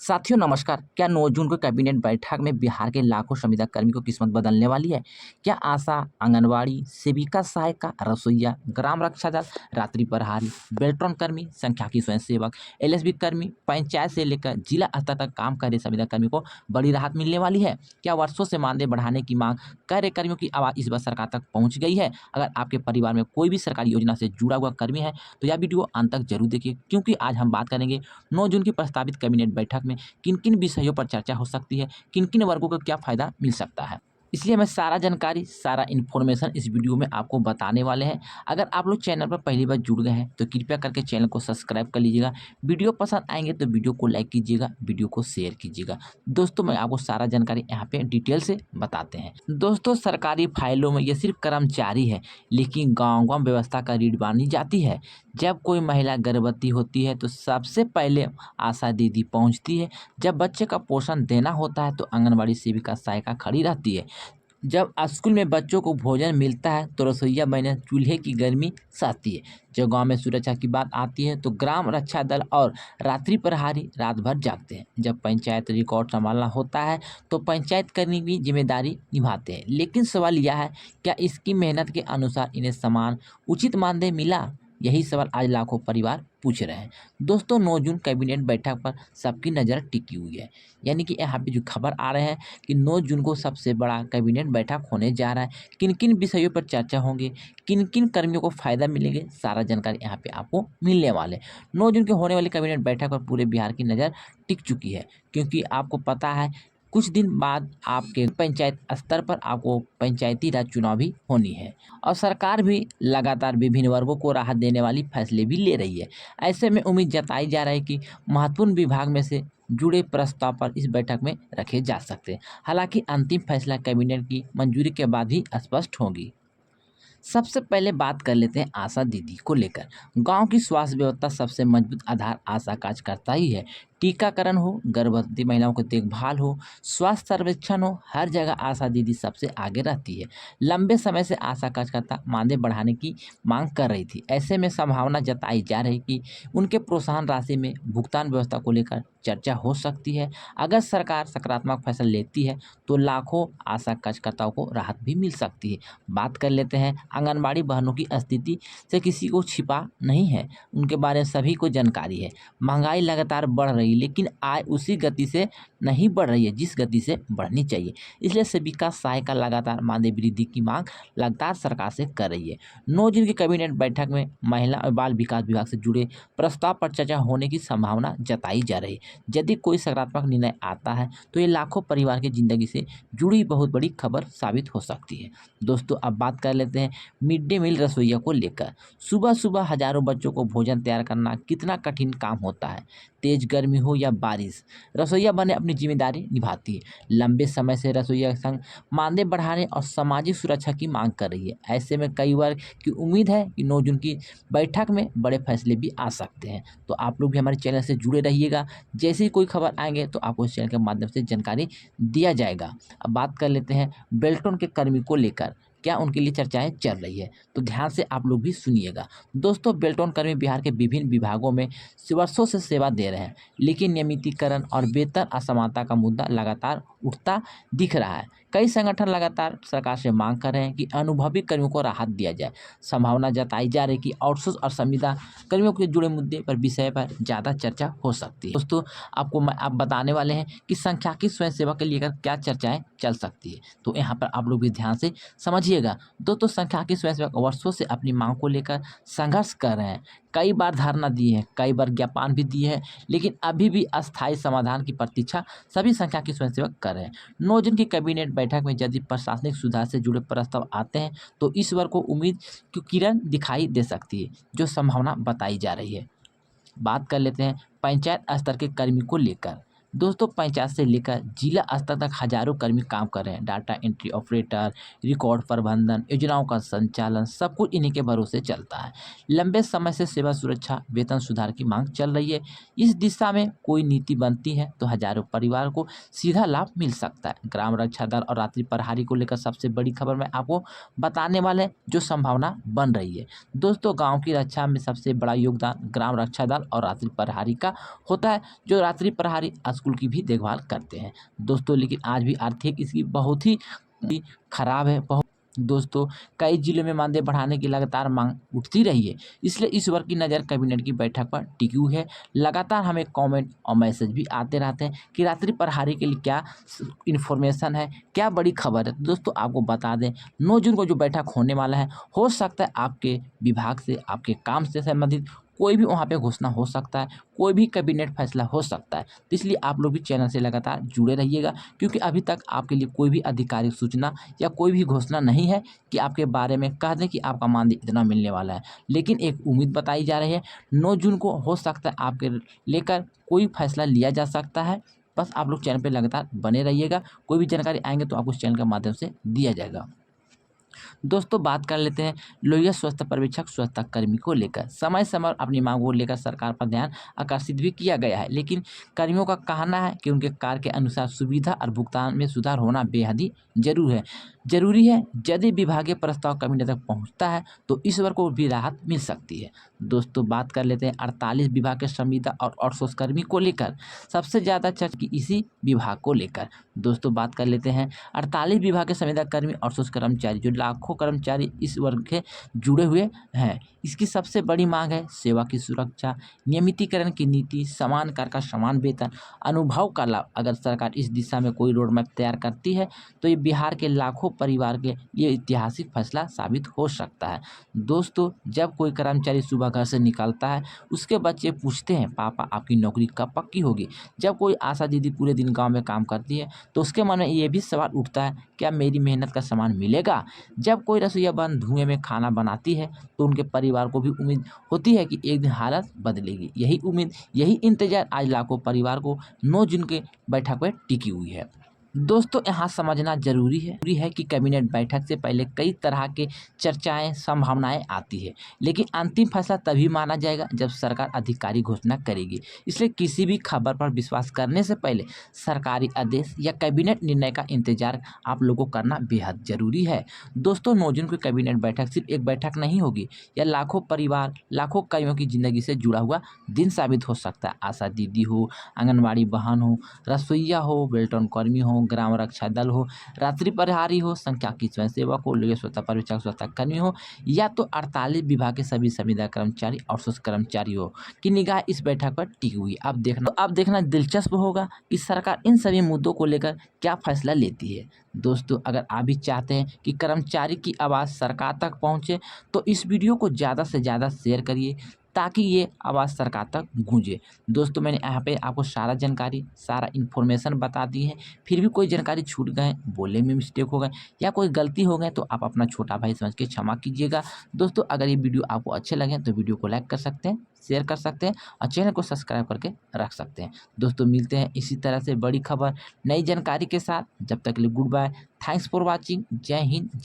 साथियों नमस्कार। क्या 9 जून को कैबिनेट बैठक में बिहार के लाखों संविदा कर्मी को किस्मत बदलने वाली है? क्या आशा, आंगनवाड़ी, सेविका सहायिका, रसोइया, ग्राम रक्षा दल, रात्रि प्रहरी, बेल्ट्रॉन कर्मी, संख्याकी स्वयंसेवक, एलएसबी कर्मी, पंचायत से लेकर जिला स्तर तक काम कर रहे संविदा कर्मी को बड़ी राहत मिलने वाली है? क्या वर्षों से मानदेय बढ़ाने की मांग कर रहे कर्मियों की आवाज़ इस बार सरकार तक पहुंच गई है? अगर आपके परिवार में कोई भी सरकारी योजना से जुड़ा हुआ कर्मी है तो यह वीडियो अंत तक जरूर देखिए, क्योंकि आज हम बात करेंगे 9 जून की प्रस्तावित कैबिनेट बैठक में किन किन विषयों पर चर्चा हो सकती है, किन किन वर्गों को क्या फ़ायदा मिल सकता है। इसलिए मैं सारा जानकारी, सारा इन्फॉर्मेशन इस वीडियो में आपको बताने वाले हैं। अगर आप लोग चैनल पर पहली बार जुड़ गए हैं तो कृपया करके चैनल को सब्सक्राइब कर लीजिएगा। वीडियो पसंद आएंगे तो वीडियो को लाइक कीजिएगा, वीडियो को शेयर कीजिएगा। दोस्तों मैं आपको सारा जानकारी यहाँ पे डिटेल से बताते हैं। दोस्तों सरकारी फाइलों में ये सिर्फ कर्मचारी है, लेकिन गाँव-गाँव व्यवस्था का रीढ़ मानी जाती है। जब कोई महिला गर्भवती होती है तो सबसे पहले आशा दीदी पहुँचती है। जब बच्चे का पोषण देना होता है तो आंगनबाड़ी सेविका सहायिका खड़ी रहती है। जब स्कूल में बच्चों को भोजन मिलता है तो रसोइया बहनें चूल्हे की गर्मी सहती है। जब गांव में सुरक्षा की बात आती है तो ग्राम रक्षा दल और रात्रि प्रहरी रात भर जागते हैं। जब पंचायत रिकॉर्ड संभालना होता है तो पंचायत कर्मी भी जिम्मेदारी निभाते हैं। लेकिन सवाल यह है, क्या इसकी मेहनत के अनुसार इन्हें समान उचित मानदेय मिला? यही सवाल आज लाखों परिवार पूछ रहे हैं। दोस्तों 9 जून कैबिनेट बैठक पर सबकी नज़र टिकी हुई है। यानी कि यहाँ पे जो खबर आ रहे हैं कि 9 जून को सबसे बड़ा कैबिनेट बैठक होने जा रहा है। किन किन विषयों पर चर्चा होंगे, किन किन कर्मियों को फ़ायदा मिलेंगे, सारा जानकारी यहाँ पे आपको मिलने वाले। 9 जून को होने वाली कैबिनेट बैठक पर पूरे बिहार की नज़र टिक चुकी है, क्योंकि आपको पता है कुछ दिन बाद आपके पंचायत स्तर पर आपको पंचायती राज चुनाव भी होनी है और सरकार भी लगातार विभिन्न वर्गों को राहत देने वाली फैसले भी ले रही है। ऐसे में उम्मीद जताई जा रही है कि महत्वपूर्ण विभाग में से जुड़े प्रस्ताव पर इस बैठक में रखे जा सकते हैं। हालांकि अंतिम फैसला कैबिनेट की मंजूरी के बाद ही स्पष्ट होगी। सबसे पहले बात कर लेते हैं आशा दीदी को लेकर। गांव की स्वास्थ्य व्यवस्था सबसे मजबूत आधार आशा कार्यकर्ता ही है। टीकाकरण हो, गर्भवती महिलाओं की देखभाल हो, स्वास्थ्य सर्वेक्षण हो, हर जगह आशा दीदी सबसे आगे रहती है। लंबे समय से आशा कार्यकर्ता मानदेय बढ़ाने की मांग कर रही थी। ऐसे में संभावना जताई जा रही कि उनके प्रोत्साहन राशि में भुगतान व्यवस्था को लेकर चर्चा हो सकती है। अगर सरकार सकारात्मक फैसला लेती है तो लाखों आशा कार्यकर्ताओं को राहत भी मिल सकती है। बात कर लेते हैं आंगनबाड़ी बहनों की स्थिति से किसी को छिपा नहीं है, उनके बारे में सभी को जानकारी है। महंगाई लगातार बढ़ रही है, लेकिन आय उसी गति से नहीं बढ़ रही है जिस गति से बढ़नी चाहिए। इसलिए सेविका सहायिका लगातार मानदेय वृद्धि की मांग लगातार सरकार से कर रही है। 9 जून की कैबिनेट बैठक में महिला और बाल विकास विभाग से जुड़े प्रस्ताव पर चर्चा होने की संभावना जताई जा रही है। यदि कोई सकारात्मक निर्णय आता है तो ये लाखों परिवार की जिंदगी से जुड़ी बहुत बड़ी खबर साबित हो सकती है। दोस्तों अब बात कर लेते हैं मिड डे मील रसोइया को लेकर। सुबह सुबह हजारों बच्चों को भोजन तैयार करना कितना कठिन काम होता है। तेज गर्मी हो या बारिश, रसोइया बने अपनी जिम्मेदारी निभाती है। लंबे समय से रसोइया संघ मानदेय बढ़ाने और सामाजिक सुरक्षा की मांग कर रही है। ऐसे में कई बार की उम्मीद है कि 9 जून की बैठक में बड़े फैसले भी आ सकते हैं। तो आप लोग भी हमारे चैनल से जुड़े रहिएगा। जैसे ही कोई खबर आएंगे तो आपको इस चैनल के माध्यम से जानकारी दिया जाएगा। अब बात कर लेते हैं बेल्ट्रॉन के कर्मी को लेकर। क्या उनके लिए चर्चाएं चल रही है, तो ध्यान से आप लोग भी सुनिएगा। दोस्तों बेल्ट्रॉन कर्मी बिहार के विभिन्न विभागों में वर्षों से सेवा दे रहे हैं, लेकिन नियमितीकरण और वेतन असमानता का मुद्दा लगातार उठता दिख रहा है। कई संगठन लगातार सरकार से मांग कर रहे हैं कि अनुभवी कर्मियों को राहत दिया जाए। संभावना जताई जा रही है कि आउटसोर्स और संविदा कर्मियों के जुड़े मुद्दे पर विषय पर ज़्यादा चर्चा हो सकती है। दोस्तों आपको मैं आप बताने वाले हैं कि संख्याकी स्वयंसेवक के लेकर क्या चर्चाएं चल सकती है, तो यहाँ पर आप लोग भी ध्यान से समझिएगा। दोस्तों संख्याकी स्वयंसेवक वर्षों से अपनी मांग को लेकर संघर्ष कर रहे हैं। कई बार धरना दिए हैं, कई बार ज्ञापन भी दिए हैं, लेकिन अभी भी अस्थायी समाधान की प्रतीक्षा सभी संख्याकी स्वयंसेवक कर रहे हैं। 9 जून की कैबिनेट बैठक में यदि प्रशासनिक सुधार से जुड़े प्रस्ताव आते हैं तो इस वर्ग को उम्मीद की किरण दिखाई दे सकती है, जो संभावना बताई जा रही है। बात कर लेते हैं पंचायत स्तर के कर्मी को लेकर। दोस्तों पंचायत से लेकर जिला स्तर तक हजारों कर्मी काम कर रहे हैं। डाटा एंट्री ऑपरेटर, रिकॉर्ड प्रबंधन, योजनाओं का संचालन, सब कुछ इन्हीं के भरोसे चलता है। लंबे समय से सेवा सुरक्षा, वेतन सुधार की मांग चल रही है। इस दिशा में कोई नीति बनती है तो हजारों परिवार को सीधा लाभ मिल सकता है। ग्राम रक्षा दल और रात्रि प्रहरी को लेकर सबसे बड़ी खबर मैं आपको बताने वाले जो संभावना बन रही है। दोस्तों गाँव की रक्षा में सबसे बड़ा योगदान ग्राम रक्षा दल और रात्रि प्रहरी का होता है। जो रात्रि प्रहरी स्कूल की भी देखभाल करते हैं दोस्तों। लेकिन आज भी आर्थिक इसकी बहुत ही खराब है। दोस्तों कई जिलों में मानदेय बढ़ाने की लगातार मांग उठती रही है, इसलिए इस वर्ग की नज़र कैबिनेट की बैठक पर टिकी हुई है। लगातार हमें कमेंट और मैसेज भी आते रहते हैं कि रात्रि प्रहरी के लिए क्या इन्फॉर्मेशन है, क्या बड़ी खबर है। दोस्तों आपको बता दें 9 जून को जो बैठक होने वाला है, हो सकता है आपके विभाग से, आपके काम से संबंधित कोई भी वहाँ पे घोषणा हो सकता है, कोई भी कैबिनेट फैसला हो सकता है। तो इसलिए आप लोग भी चैनल से लगातार जुड़े रहिएगा, क्योंकि अभी तक आपके लिए कोई भी आधिकारिक सूचना या कोई भी घोषणा नहीं है कि आपके बारे में कह दें कि आपका मानदेय इतना मिलने वाला है। लेकिन एक उम्मीद बताई जा रही है 9 जून को हो सकता है आपके लेकर कोई फैसला लिया जा सकता है। बस आप लोग चैनल पे लगातार बने रहिएगा, कोई भी जानकारी आएंगे तो आपको इस चैनल के माध्यम से दिया जाएगा। दोस्तों बात कर लेते हैं लोहिया स्वच्छता पर्यवेक्षक स्वच्छता कर्मी को लेकर। समय समय पर अपनी मांगों को लेकर सरकार पर ध्यान आकर्षित भी किया गया है, लेकिन कर्मियों का कहना है कि उनके कार्य के अनुसार सुविधा और भुगतान में सुधार होना बेहद ही जरूरी है। यदि विभागीय प्रस्ताव कैबिनेट तक पहुंचता है तो इस वर्ग को भी राहत मिल सकती है। दोस्तों बात कर लेते हैं 48 विभाग के संविदा और आउटसोर्स कर्मी को लेकर। सबसे ज़्यादा चर्चा की इसी विभाग को लेकर। दोस्तों बात कर लेते हैं 48 विभाग के संविदा कर्मी आउटसोर्स कर्मचारी, जो लाखों कर्मचारी इस वर्ग के जुड़े हुए हैं। इसकी सबसे बड़ी मांग है सेवा की सुरक्षा, नियमितीकरण की नीति, समान कार्य का समान वेतन, अनुभव का लाभ। अगर सरकार इस दिशा में कोई रोड मैप तैयार करती है तो ये बिहार के लाखों परिवार के लिए ऐतिहासिक फैसला साबित हो सकता है। दोस्तों जब कोई कर्मचारी सुबह घर से निकलता है, उसके बच्चे पूछते हैं पापा आपकी नौकरी कब पक्की होगी। जब कोई आशा दीदी पूरे दिन गाँव में काम करती है तो उसके मन में ये भी सवाल उठता है, क्या मेरी मेहनत का सामान मिलेगा। जब कोई रसोइया बंद धुएं में खाना बनाती है तो उनके परिवार को भी उम्मीद होती है कि एक दिन हालत बदलेगी। यही उम्मीद, यही इंतजार आज लाखों परिवार को 9 जून के बैठक पर टिकी हुई है। दोस्तों यहाँ समझना जरूरी है कि कैबिनेट बैठक से पहले कई तरह के चर्चाएं, संभावनाएं आती है, लेकिन अंतिम फैसला तभी माना जाएगा जब सरकार आधिकारिक घोषणा करेगी। इसलिए किसी भी खबर पर विश्वास करने से पहले सरकारी आदेश या कैबिनेट निर्णय का इंतजार आप लोगों को करना बेहद जरूरी है। दोस्तों 9 जून की कैबिनेट बैठक सिर्फ एक बैठक नहीं होगी, यह लाखों परिवार, लाखों कर्मियों की जिंदगी से जुड़ा हुआ दिन साबित हो सकता है। आशा दीदी हो, आंगनबाड़ी बहन हो, रसोइया हो, बेल्टन कर्मी हो, ग्राम रक्षा दल हो, रात्रि प्रहरी हो, संख्या की स्वयंसेवक हो, लोहिया स्वच्छता पर्यवेक्षक स्वच्छता कर्मी हो, या तो 48 विभाग के सभी संविदा कर्मचारी, आउटसोर्स कर्मचारी हो की निगाह इस बैठक पर टिकी हुई। अब देखना दिलचस्प होगा कि सरकार इन सभी मुद्दों को लेकर क्या फैसला लेती है। दोस्तों अगर आप भी चाहते हैं कि कर्मचारी की आवाज़ सरकार तक पहुंचे तो इस वीडियो को ज़्यादा से ज़्यादा शेयर करिए, ताकि ये आवाज़ सरकार तक गूंजे। दोस्तों मैंने यहाँ पे आपको सारा जानकारी, सारा इन्फॉर्मेशन बता दी है, फिर भी कोई जानकारी छूट गए, बोलने में मिस्टेक हो गए या कोई गलती हो गए तो आप अपना छोटा भाई समझ के क्षमा कीजिएगा। दोस्तों अगर ये वीडियो आपको अच्छे लगे तो वीडियो को लाइक कर सकते हैं, शेयर कर सकते हैं और चैनल को सब्सक्राइब करके रख सकते हैं। दोस्तों मिलते हैं इसी तरह से बड़ी खबर, नई जानकारी के साथ। जब तक के लिए good bye, thanks for watching, जय हिंद।